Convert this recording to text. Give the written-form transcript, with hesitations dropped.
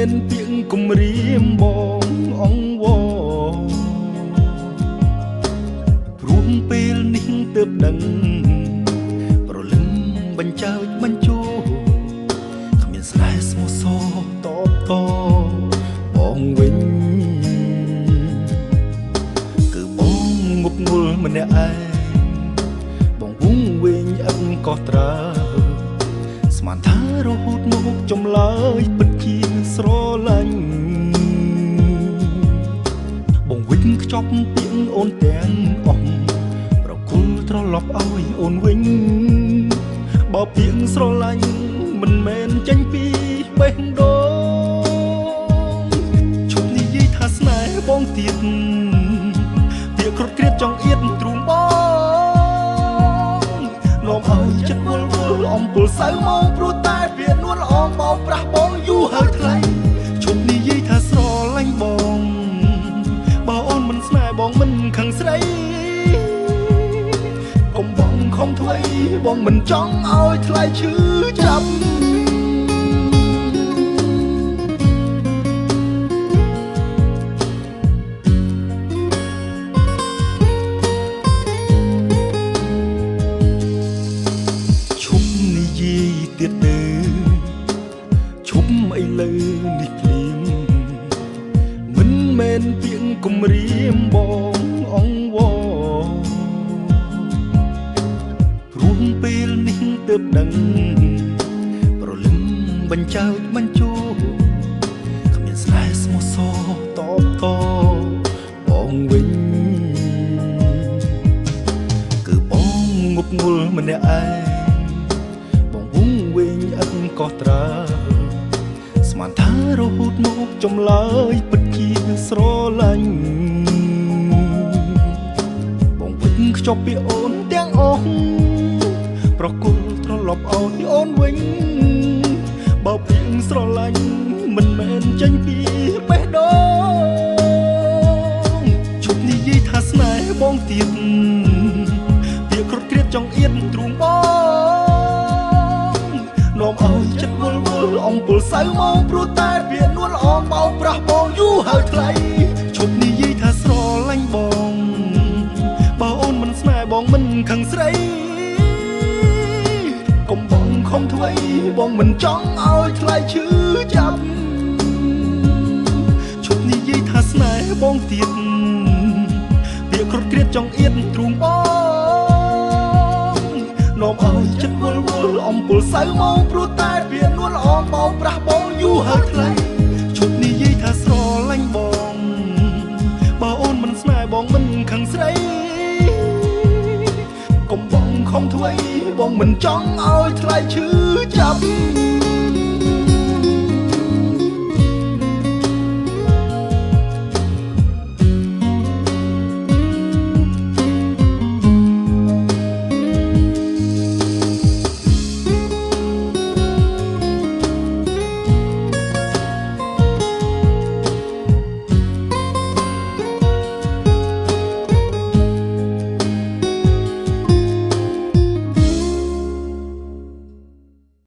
នពាក្យគំរាមបងអង្វរព្រោះពេលនេះទើបដឹងប្រលឹងបញ្ចើចបញ្ជោគ្មានស្នេហ៍ស្មោះសរតបតបងវិញគឺបងងប់ងល់ម្នាក់ឯងបងវងវែងអឹងកោះត្រើស្មានថារហូតមកចម្លើយពិតជាស្រឡាញ់បងវិចខ្ចប់ពាក្យអូនទាំងអស់ប្រគល់ត្រឡប់ឲ្យអូនវិញបើពាក្យស្រឡាញ់មិនមែនចេញពីបេះដូងជប់និយាយថាស្នេហ៍បងទៀតពាក្យក្រត់គ្រៀតចង់អៀតទ្រូងបងនាំឲ្យចិត្តវល់វល់អំពុលសៅមកព្រោះតែវានួនអមបោកប្រាស់បងយូរហើយថ្លៃជប់និយាយថាស្រឡាញ់បងបើអូនមិនស្នេហ៍បងមិនខឹងស្រីកុំបងខំថ្មីបងមិនចង់ឲ្យថ្លៃឈឺចាប់ទៀតទៅឈប់អីលើនេះភ្លាមមិនមែនពាក្យគំរាមបងអង្វរព្រោះពេលនេះទើបដឹងប្រលឹងបញ្ចើចបញ្ជោគ្មានស្នេហ៍ស្មោះសរតបតបងវិញគឺបងងប់ងល់ម្នាក់ឯងកោះត្រើស្មានថារហូតមកចម្លើយពិតជាស្រឡាញ់បងវិចខ្ចប់ពីអូនទាំងអស់ប្រគល់ត្រឡប់ឲ្យអូនវិញបើពាក្យស្រឡាញ់មិនមែនចេញពីបេះដូងជប់និយាយថាស្នេហ៍បងទៀតពាក្យក្រត់គ្រៀតចង់អៀតទ្រូងបងនាំឲ្យចិត្តវល់វល់អំពុលសៅមកព្រោះតែវានួនអមបោកប្រាស់បងយូរហើយថ្លៃជប់និយាយថាស្រឡាញ់បងបើអូនមិនស្នេហ៍បងមិនខឹងស្រីកុំបងខំថ្មីបងមិនចង់ឲ្យថ្លៃឈឺចាប់ជប់និយាយថាស្នេហ៍បងទៀតពាក្យក្រត់គ្រៀតចង់អៀតទ្រូងបងនាំឲ្យចិត្តវល់វល់អំពុលសៅមកព្រោះតែវានួនអមបោកប្រាស់បង